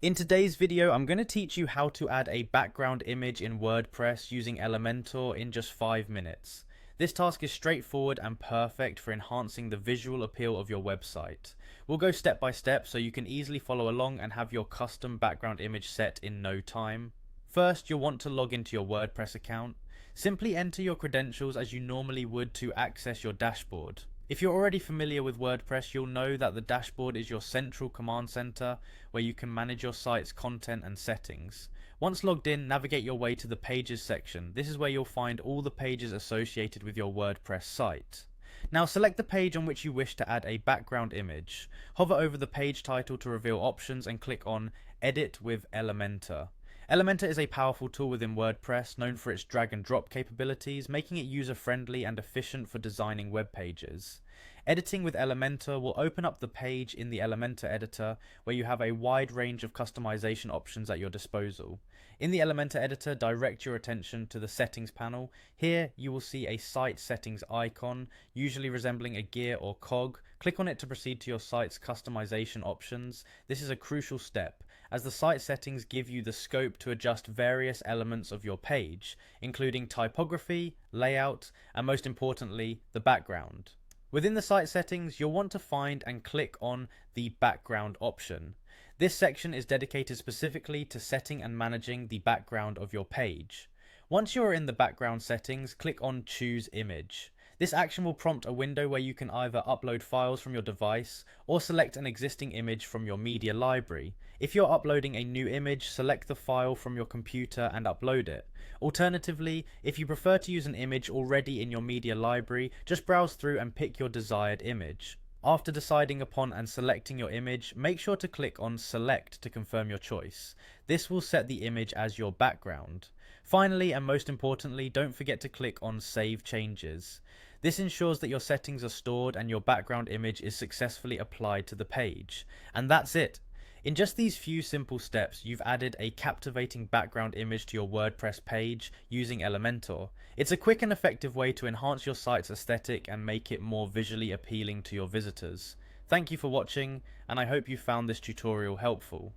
In today's video, I'm going to teach you how to add a background image in WordPress using Elementor in just 5 minutes. This task is straightforward and perfect for enhancing the visual appeal of your website. We'll go step by step so you can easily follow along and have your custom background image set in no time. First, you'll want to log into your WordPress account. Simply enter your credentials as you normally would to access your dashboard. If you're already familiar with WordPress, you'll know that the dashboard is your central command center where you can manage your site's content and settings. Once logged in, navigate your way to the Pages section. This is where you'll find all the pages associated with your WordPress site. Now select the page on which you wish to add a background image. Hover over the page title to reveal options and click on Edit with Elementor. Elementor is a powerful tool within WordPress known for its drag and drop capabilities, making it user-friendly and efficient for designing web pages. Editing with Elementor will open up the page in the Elementor editor where you have a wide range of customization options at your disposal. In the Elementor editor, direct your attention to the settings panel. Here you will see a site settings icon, usually resembling a gear or cog. Click on it to proceed to your site's customization options. This is a crucial step, as the site settings give you the scope to adjust various elements of your page, including typography, layout, and most importantly, the background. Within the site settings, you'll want to find and click on the background option. This section is dedicated specifically to setting and managing the background of your page. Once you're in the background settings, click on Choose Image. This action will prompt a window where you can either upload files from your device or select an existing image from your media library. If you're uploading a new image, select the file from your computer and upload it. Alternatively, if you prefer to use an image already in your media library, just browse through and pick your desired image. After deciding upon and selecting your image, make sure to click on Select to confirm your choice. This will set the image as your background. Finally, and most importantly, don't forget to click on Save Changes. This ensures that your settings are stored and your background image is successfully applied to the page. And that's it. In just these few simple steps, you've added a captivating background image to your WordPress page using Elementor. It's a quick and effective way to enhance your site's aesthetic and make it more visually appealing to your visitors. Thank you for watching, and I hope you found this tutorial helpful.